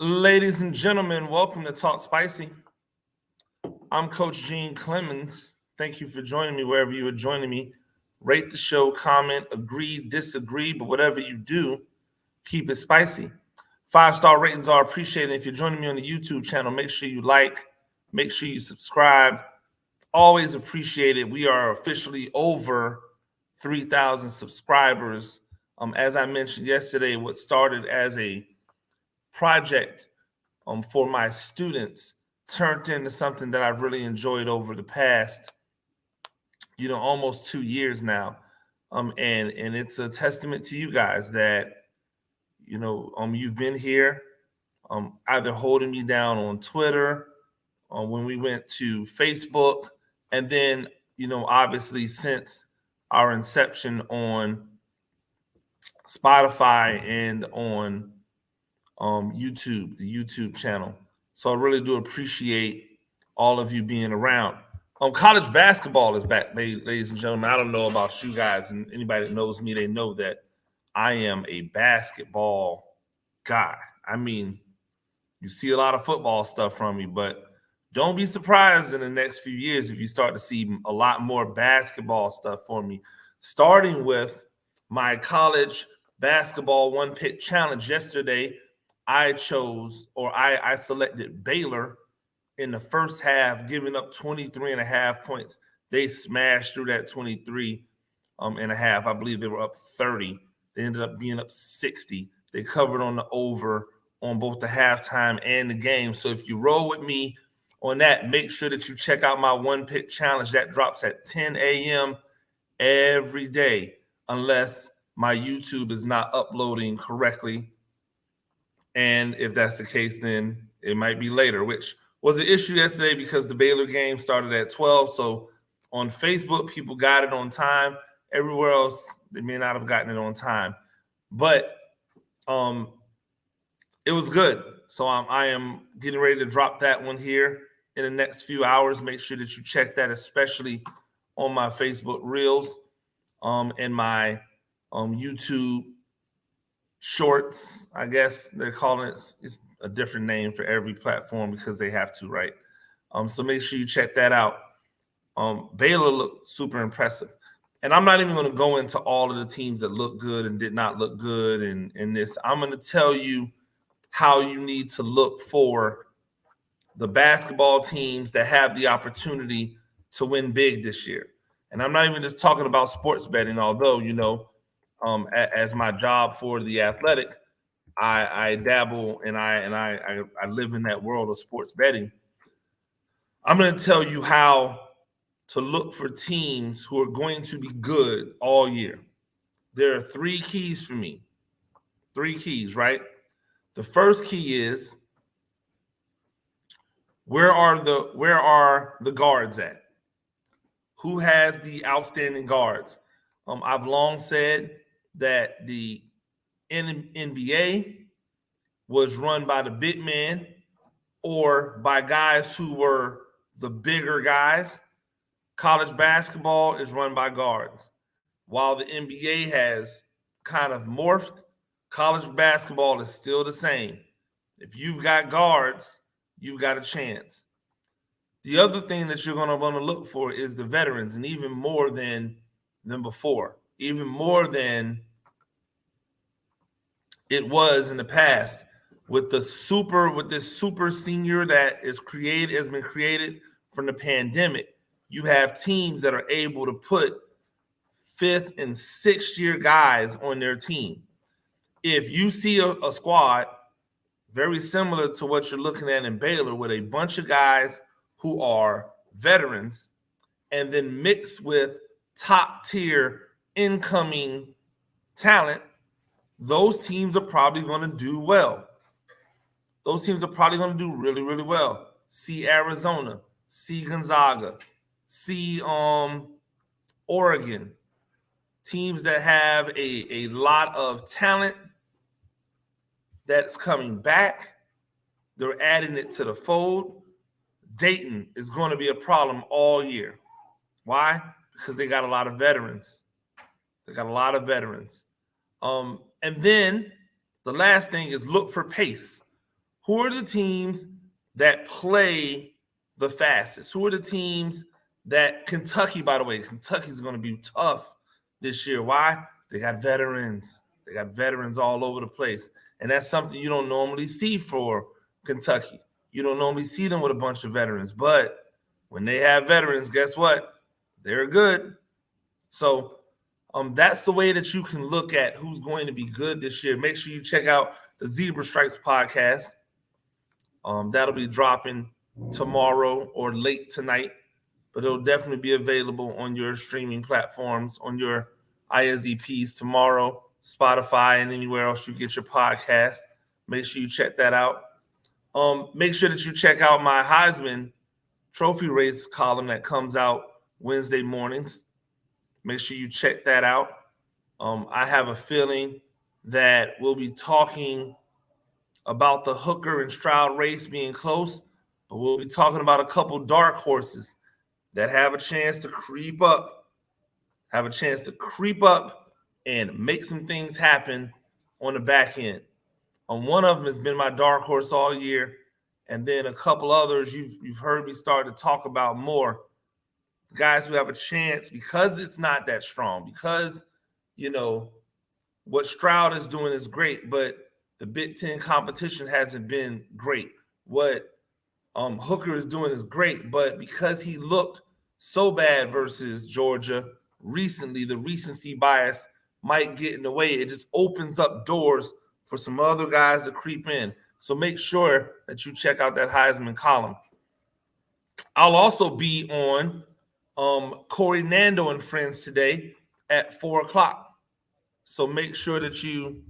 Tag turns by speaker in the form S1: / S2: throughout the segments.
S1: Ladies and gentlemen, welcome to Talk Spicy. I'm Coach Gene Clemens. Thank you for joining me wherever you are joining me. Rate the show, comment, agree, disagree, but whatever you do, keep it spicy. 5-star ratings are appreciated. If you're joining me on the YouTube channel, make sure you like, make sure you subscribe. Always appreciate it. We are officially over 3,000 subscribers. As I mentioned yesterday, what started as a project for my students turned into something that I've really enjoyed over the past, almost 2 years now. And it's a testament to you guys that, you've been here, either holding me down on Twitter, when we went to Facebook, and then, obviously since our inception on Spotify and on YouTube, the YouTube channel. So I really do appreciate all of you being around. College basketball is back, ladies and gentlemen. I don't know about you guys, and anybody that knows me, they know that I am a basketball guy. I mean, you see a lot of football stuff from me, but don't be surprised in the next few years if you start to see a lot more basketball stuff for me, starting with my college basketball one pick challenge yesterday. I selected Baylor in the first half, giving up 23 and a half points. They smashed through that 23 and a half. I believe they were up 30. They ended up being up 60. They covered on the over on both the halftime and the game. So if you roll with me on that, make sure that you check out my one pick challenge. That drops at 10 a.m. every day, unless my YouTube is not uploading correctly. And if that's the case, then it might be later, which was an issue yesterday because the Baylor game started at 12. So on Facebook, people got it on time. Everywhere else, they may not have gotten it on time. But it was good. So I am getting ready to drop that one here in the next few hours. Make sure that you check that, especially on my Facebook Reels and my YouTube Shorts. I guess they're calling it. It's a different name for every platform because they have to, right? So make sure you check that out. Baylor looked super impressive. And I'm not even going to go into all of the teams that look good and did not look good in this. I'm going to tell you how you need to look for the basketball teams that have the opportunity to win big this year. And I'm not even just talking about sports betting, although, as my job for The Athletic, I dabble and I live in that world of sports betting. I'm going to tell you how to look for teams who are going to be good all year. There are 3 keys for me. 3 keys, right? The first key is where are the guards at? Who has the outstanding guards? I've long said that the NBA was run by the big men or by guys who were the bigger guys. College basketball is run by guards. While the NBA has kind of morphed, college basketball is still the same. If you've got guards, you've got a chance. The other thing that you're going to want to look for is the veterans, and even more than before, even more than it was in the past with this super senior that has been created from the pandemic. You have teams that are able to put 5th and 6th year guys on their team. If you see a squad very similar to what you're looking at in Baylor with a bunch of guys who are veterans and then mixed with top tier incoming talent, those teams are probably going to do well. Those teams are probably going to do really, really well. See Arizona, see Gonzaga, see Oregon. Teams that have a lot of talent that's coming back. They're adding it to the fold. Dayton is going to be a problem all year. Why? Because they got a lot of veterans. And then the last thing is look for pace. who are the teams that play the fastest? Who are the teams that Kentucky, by the way, Kentucky's going to be tough this year. Why? They got veterans. They got veterans all over the place. And that's something you don't normally see for Kentucky. You don't normally see them with a bunch of veterans. But when they have veterans, guess what? They're good. So that's the way that you can look at who's going to be good this year. Make sure you check out the Zebra Stripes podcast. That'll be dropping tomorrow or late tonight, but it'll definitely be available on your streaming platforms, on your ISDPs tomorrow, Spotify, and anywhere else you get your podcast. Make sure you check that out. Make sure that you check out my Heisman Trophy race column that comes out Wednesday mornings. Make sure you check that out. I have a feeling that we'll be talking about the Hooker and Stroud race being close, but we'll be talking about a couple dark horses that have a chance to creep up, and make some things happen on the back end. One of them has been my dark horse all year, and then a couple others you've heard me start to talk about more. Guys who have a chance because it's not that strong, because, what Stroud is doing is great, but the Big Ten competition hasn't been great. What Hooker is doing is great, but because he looked so bad versus Georgia recently, the recency bias might get in the way. It just opens up doors for some other guys to creep in. So make sure that you check out that Heisman column. I'll also be on Corey Nando and Friends today at 4:00. So make sure that you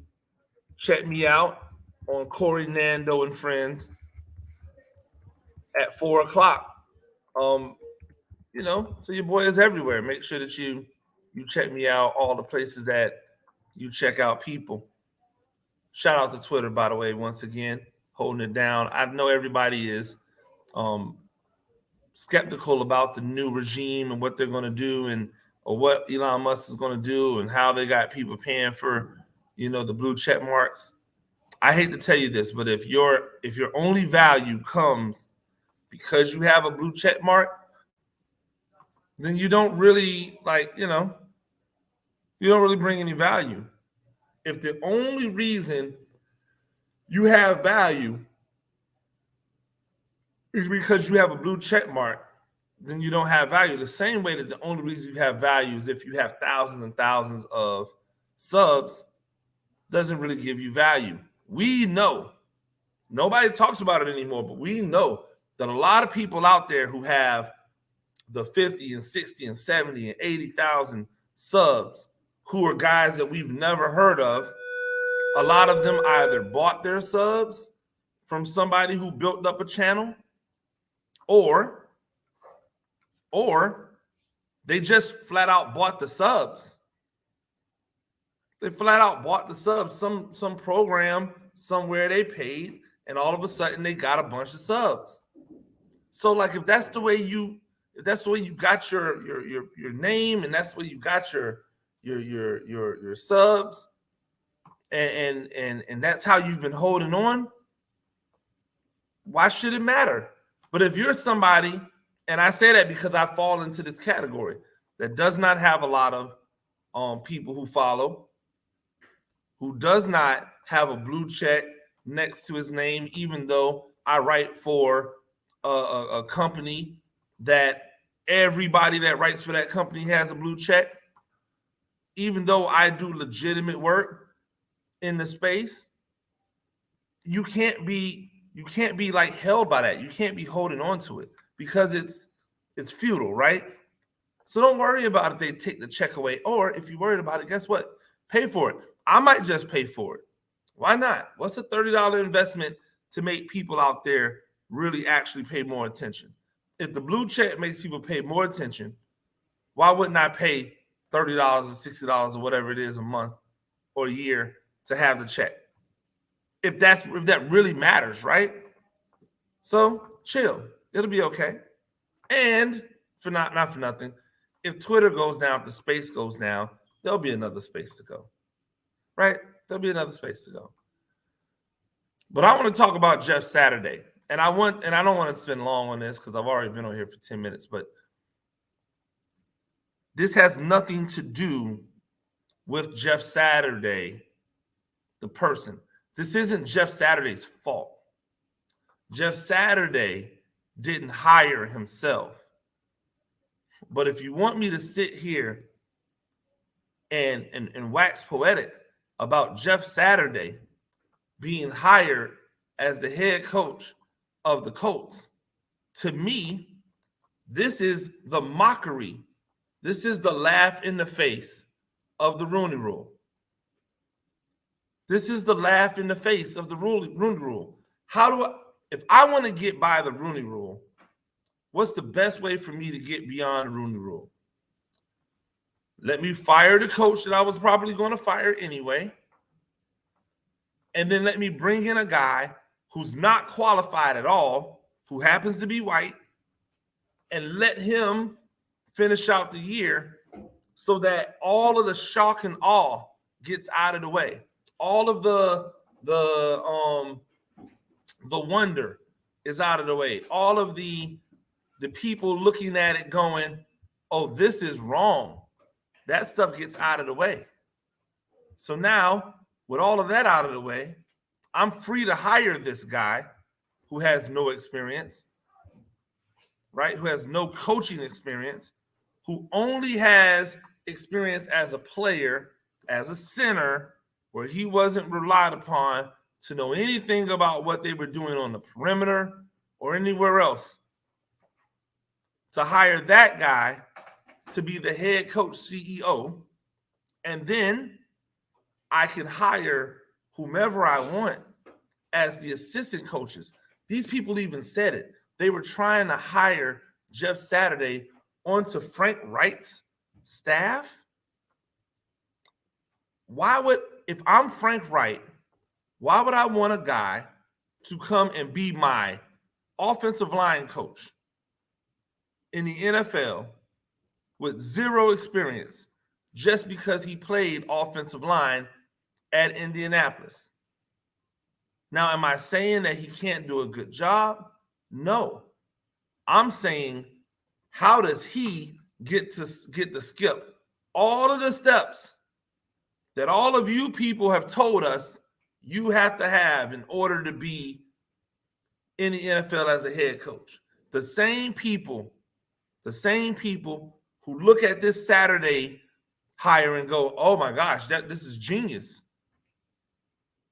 S1: check me out on Corey Nando and Friends at 4:00. So your boy is everywhere. Make sure that you check me out all the places that you check out people. Shout out to Twitter, by the way, once again, holding it down. I know everybody is skeptical about the new regime and what they're going to do or what Elon Musk is going to do and how they got people paying for, the blue check marks. I hate to tell you this, but if your only value comes because you have a blue check mark, then you don't really you don't really bring any value. If the only reason you have value is because you have a blue check mark, then you don't have value. The same way that the only reason you have value is if you have thousands and thousands of subs, doesn't really give you value. We know, nobody talks about it anymore, but we know that a lot of people out there who have the 50 and 60 and 70 and 80,000 subs, who are guys that we've never heard of, a lot of them either bought their subs from somebody who built up a channel, or they just flat out bought the subs. They flat out bought the subs. Some program somewhere they paid, and all of a sudden they got a bunch of subs. So if that's the way you got your name, and that's the way you got your subs, and that's how you've been holding on, why should it matter? But if you're somebody, and I say that because I fall into this category that does not have a lot of people who follow, who does not have a blue check next to his name, even though I write for a company that everybody that writes for that company has a blue check, even though I do legitimate work in the space, you can't be held by that. You can't be holding on to it because it's futile, right? So don't worry about if they take the check away, or if you're worried about it, guess what? Pay for it. I might just pay for it. Why not? What's a $30 investment to make people out there really actually pay more attention? If the blue check makes people pay more attention, why wouldn't I pay $30 or $60 or whatever it is a month or a year to have the check? If that really matters, right? So chill. It'll be okay. And not for nothing, if Twitter goes down, if the space goes down, there'll be another space to go. Right? There'll be another space to go. But I want to talk about Jeff Saturday. And I don't want to spend long on this because I've already been on here for 10 minutes, but this has nothing to do with Jeff Saturday, the person. This isn't Jeff Saturday's fault. Jeff Saturday didn't hire himself. But if you want me to sit here and wax poetic about Jeff Saturday being hired as the head coach of the Colts, to me, this is the mockery. This is the laugh in the face of the Rooney Rule. This is the laugh in the face of the Rooney Rule. If I want to get by the Rooney Rule, what's the best way for me to get beyond the Rooney Rule? Let me fire the coach that I was probably going to fire anyway. And then let me bring in a guy who's not qualified at all, who happens to be white, and let him finish out the year so that all of the shock and awe gets out of the way. All of the wonder is out of the way. All of the people looking at it going, oh, this is wrong. That stuff gets out of the way. So now, with all of that out of the way, I'm free to hire this guy who has no experience, right? Who has no coaching experience, who only has experience as a player, as a center, where he wasn't relied upon to know anything about what they were doing on the perimeter or anywhere else. To hire that guy to be the head coach CEO, and then I can hire whomever I want as the assistant coaches. These people even said it. They were trying to hire Jeff Saturday onto Frank Wright's staff. If I'm Frank Wright, why would I want a guy to come and be my offensive line coach in the NFL with zero experience just because he played offensive line at Indianapolis? Now, am I saying that he can't do a good job? No. I'm saying, how does he get to skip all of the steps that all of you people have told us you have to have in order to be in the NFL as a head coach? The same people who look at this Saturday hire and go, oh my gosh, this is genius.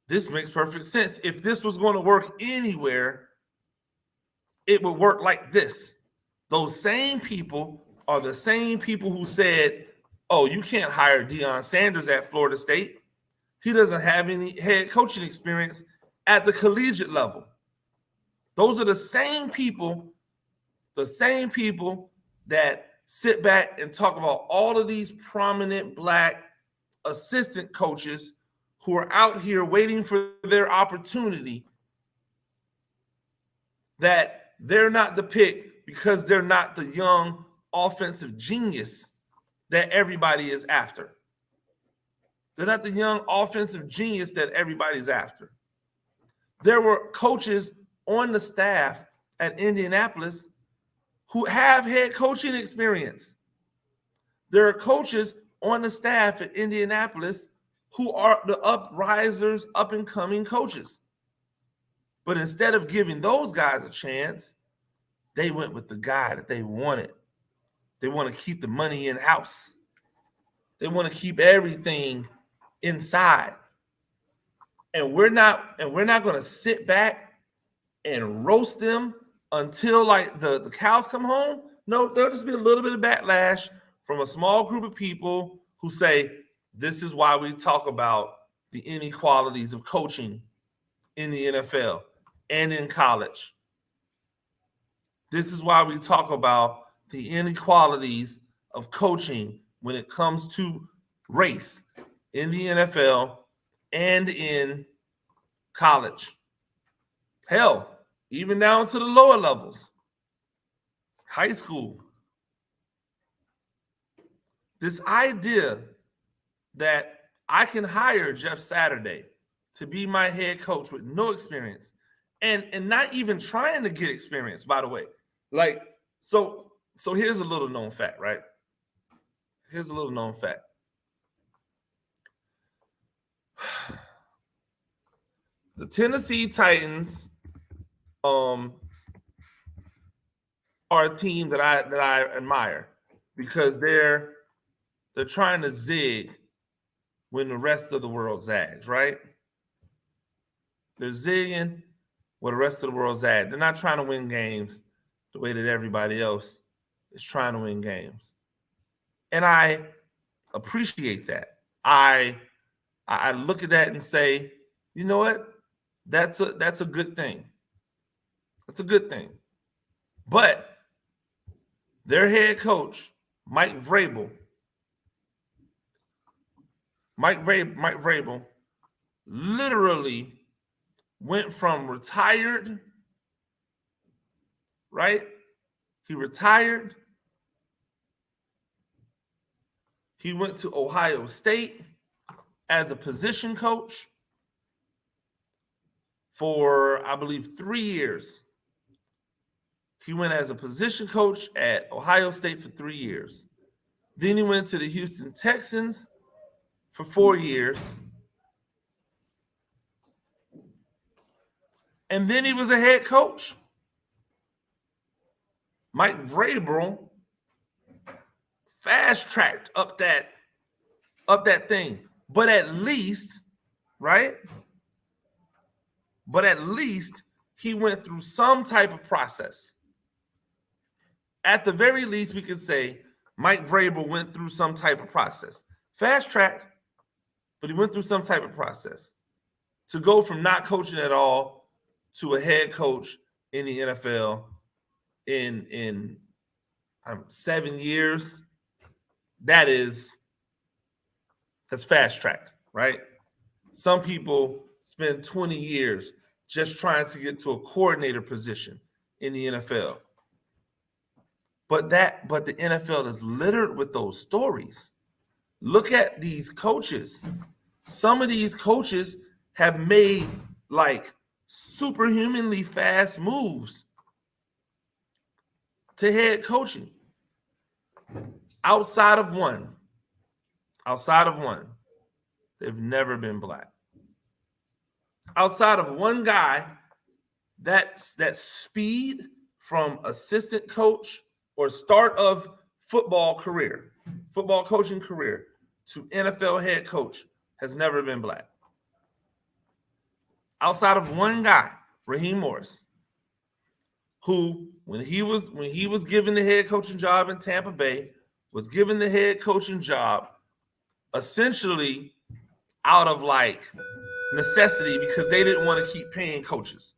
S1: This makes perfect sense. If this was going to work anywhere, it would work like this. Those same people are the same people who said, oh, you can't hire Deion Sanders at Florida State. He doesn't have any head coaching experience at the collegiate level. Those are the same people that sit back and talk about all of these prominent Black assistant coaches who are out here waiting for their opportunity, that they're not the pick because they're not the young offensive genius that everybody is after. They're not the young offensive genius that everybody's after. There were coaches on the staff at Indianapolis who have head coaching experience. There are coaches on the staff at Indianapolis who are the uprisers, up-and-coming coaches. But instead of giving those guys a chance, they went with the guy that they wanted. They want to keep the money in-house. They want to keep everything inside. And we're not going to sit back and roast them until like the cows come home. No, there'll just be a little bit of backlash from a small group of people who say, this is why we talk about the inequalities of coaching in the NFL and in college. This is why we talk about the inequalities of coaching when it comes to race in the NFL and in college. Hell, even down to the lower levels, high school. This idea that I can hire Jeff Saturday to be my head coach with no experience and not even trying to get experience, by the way. Like, so here's a little known fact, right? Here's a little known fact. The Tennessee Titans are a team that I admire because they're trying to zig when the rest of the world zags, right? They're zigging where the rest of the world zags. They're not trying to win games the way that everybody else is trying to win games. And I appreciate that. I look at that and say, you know what? That's a good thing. That's a good thing. But their head coach, Mike Vrabel, literally went from retired, right? He retired. He went to Ohio State as a position coach for, I believe, 3 years. He went as a position coach at Ohio State for 3 years. Then he went to the Houston Texans for 4 years. And then he was a head coach. Mike Vrabel fast-tracked up that thing. But at least, right? But at least he went through some type of process. At the very least, we could say Mike Vrabel went through some type of process. Fast-tracked, but he went through some type of process. To go from not coaching at all to a head coach in the NFL in 7 years, that's fast-tracked, right? Some people spend 20 years just trying to get to a coordinator position in the NFL. But the NFL is littered with those stories. Look at these coaches. Some of these coaches have made like superhumanly fast moves to head coaching. Outside of one, they've never been black. Outside of one guy, that speed from assistant coach or start of football coaching career to NFL head coach has never been black. Outside of one guy, Raheem Morris, who when he was given the head coaching job in Tampa Bay, was given the head coaching job essentially out of like necessity because they didn't want to keep paying coaches.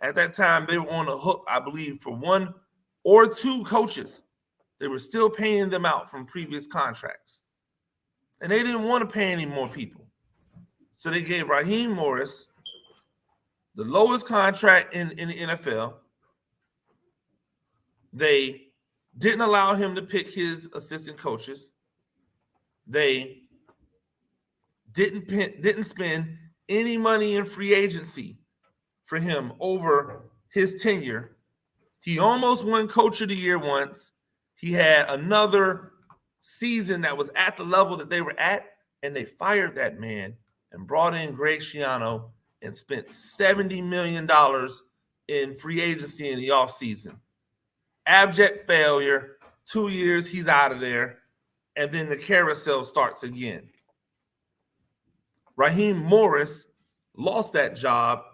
S1: At that time, they were on the hook, I believe, for 1 or 2 coaches. They were still paying them out from previous contracts. And they didn't want to pay any more people. So they gave Raheem Morris the lowest contract in the NFL. They didn't allow him to pick his assistant coaches. They didn't spend any money in free agency for him over his tenure. He almost won Coach of the Year once. He had another season that was at the level that they were at, and they fired that man and brought in Greg Schiano and spent $70 million in free agency in the offseason. Abject failure. 2 years, he's out of there. And then the carousel starts again. Raheem Morris lost that job,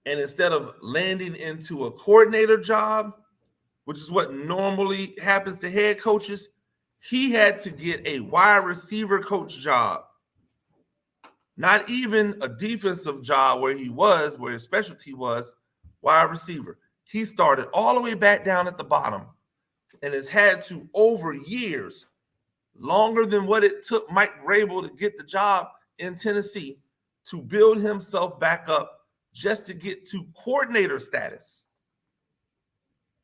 S1: and instead of landing into a coordinator job, which is what normally happens to head coaches, he had to get a wide receiver coach job. Not even a defensive job where his specialty was wide receiver. He started all the way back down at the bottom and has had to, over years, longer than what it took Mike Vrabel to get the job in Tennessee, to build himself back up just to get to coordinator status.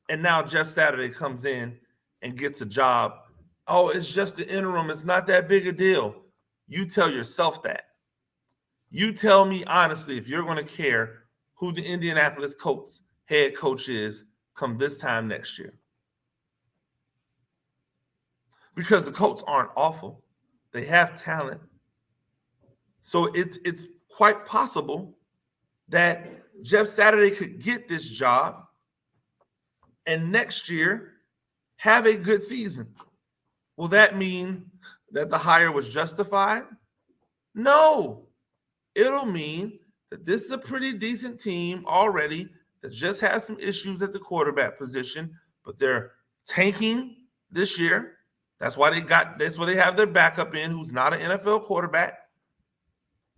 S1: And now Jeff Saturday comes in and gets a job. Oh, it's just the interim. It's not that big a deal. You tell yourself that. You tell me honestly if you're going to care who the Indianapolis Colts head coach is come this time next year. Because the Colts aren't awful. They have talent. So it's quite possible that Jeff Saturday could get this job and next year have a good season. Will that mean that the hire was justified? No. It'll mean that this is a pretty decent team already that just has some issues at the quarterback position, but they're tanking this year. That's why they have their backup in, who's not an NFL quarterback.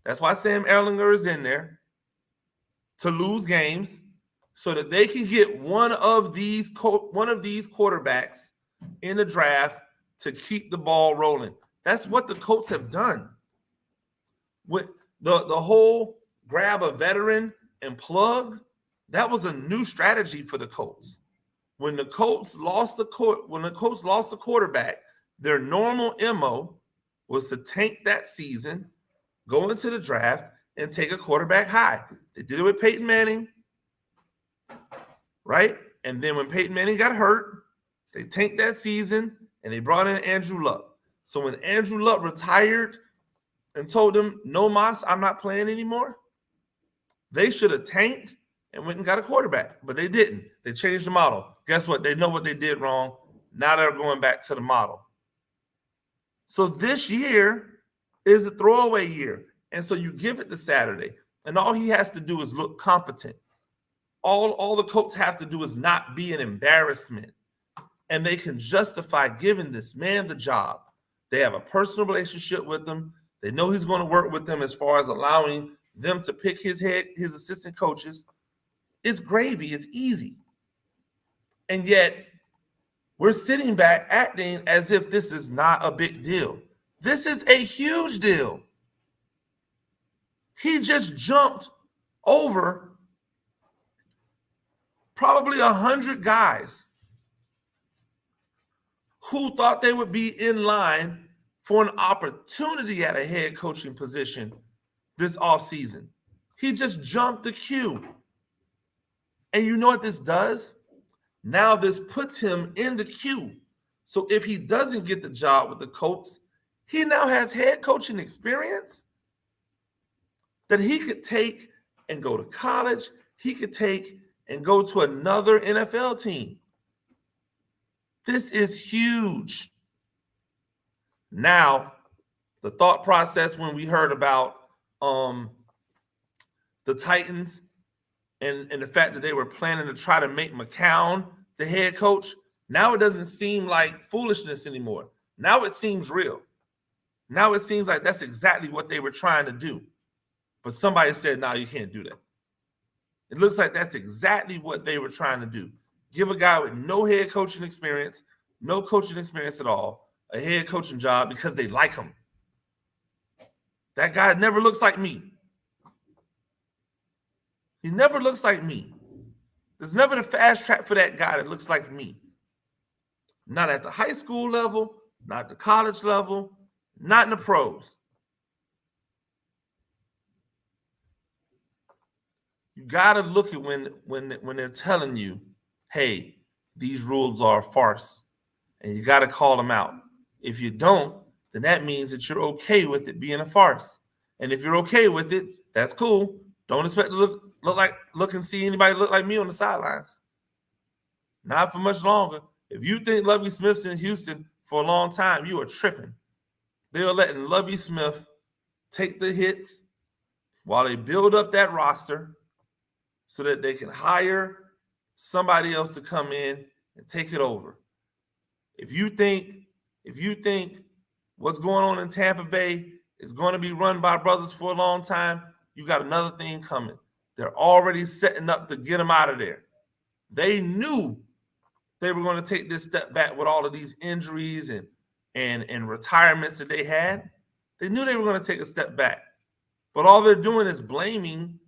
S1: That's why Sam Ehlinger is in there to lose games so that they can get one of these quarterbacks in the draft to keep the ball rolling. That's what the Colts have done. With the whole grab a veteran and plug, that was a new strategy for the Colts. When the Colts lost the quarterback, their normal MO was to tank that season, go into the draft, and take a quarterback high. They did it with Peyton Manning, right? And then when Peyton Manning got hurt, they tanked that season and they brought in Andrew Luck. So when Andrew Luck retired and told them, no mas, I'm not playing anymore, they should have tanked and went and got a quarterback, but they didn't. They changed the model. Guess what? They know what they did wrong. Now they're going back to the model. So this year is a throwaway year. And so you give it to Saturday, and all he has to do is look competent. All the Colts have to do is not be an embarrassment. And they can justify giving this man the job. They have a personal relationship with him. They know he's going to work with them as far as allowing them to pick his assistant coaches. It's gravy. It's easy. And yet, we're sitting back acting as if this is not a big deal. This is a huge deal. He just jumped over probably 100 guys who thought they would be in line for an opportunity at a head coaching position this offseason. He just jumped the queue. And you know what this does? Now this puts him in the queue. So if he doesn't get the job with the Colts, he now has head coaching experience that he could take and go to college. He could take and go to another NFL team. This is huge. Now, the thought process when we heard about the Titans and the fact that they were planning to try to make McCown the head coach, now it doesn't seem like foolishness anymore. Now it seems real. Now it seems like that's exactly what they were trying to do. But somebody said, no, you can't do that. It looks like that's exactly what they were trying to do. Give a guy with no head coaching experience, no coaching experience at all, a head coaching job because they like him. That guy never looks like me. He never looks like me. There's never the fast track for that guy that looks like me. Not at the high school level, not at the college level, not in the pros. You got to look at when they're telling you, hey, these rules are a farce, and you got to call them out. If you don't, then that means that you're okay with it being a farce. And if you're okay with it, that's cool. Don't expect to look and see anybody look like me on the sidelines. Not for much longer. If you think Lovie Smith's in Houston for a long time, you are tripping. They're letting Lovie Smith take the hits while they build up that roster so that they can hire somebody else to come in and take it over. If you think what's going on in Tampa Bay is going to be run by brothers for a long time, you got another thing coming. They're already setting up to get them out of there. They knew they were going to take this step back with all of these injuries and retirements that they had. They knew they were going to take a step back. But all they're doing is blaming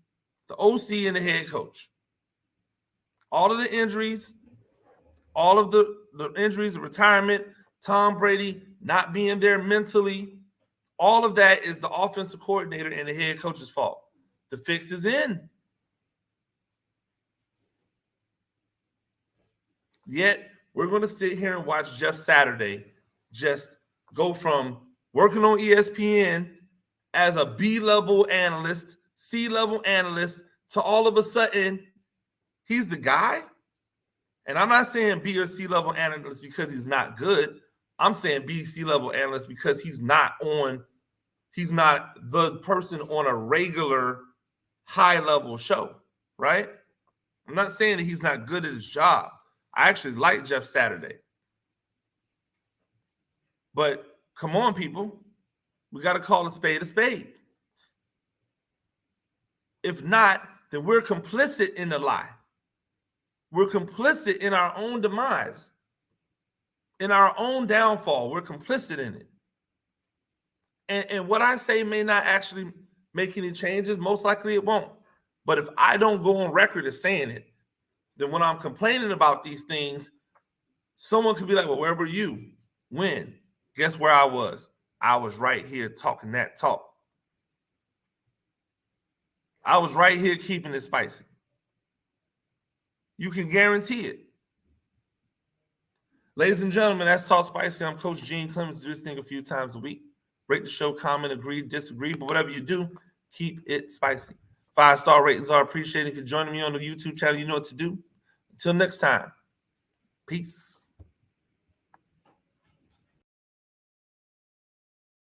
S1: the OC and the head coach. All of the injuries, the retirement, Tom Brady not being there mentally, All of that is the offensive coordinator and the head coach's fault. The fix is in. Yet, we're going to sit here and watch Jeff Saturday just go from working on ESPN as a B-level analyst, C-level analyst, to all of a sudden, he's the guy. And I'm not saying B or C-level analyst because he's not good. I'm saying B, C-level analyst because he's not the person on a regular high-level show, right? I'm not saying that he's not good at his job. I actually like Jeff Saturday. But come on, people. We got to call a spade a spade. If not, then we're complicit in the lie. We're complicit in our own demise, in our own downfall. We're complicit in it. And what I say may not actually make any changes. Most likely it won't. But if I don't go on record as saying it, then when I'm complaining about these things, someone could be like, well, where were you? When? Guess where I was? I was right here talking that talk. I was right here keeping it spicy. You can guarantee it. Ladies and gentlemen, that's Talk Spicy. I'm Coach Gene Clemens. Do this thing a few times a week. Rate the show, comment, agree, disagree, but whatever you do, keep it spicy. 5-star ratings are appreciated. If you're joining me on the YouTube channel, you know what to do. Until next time, peace.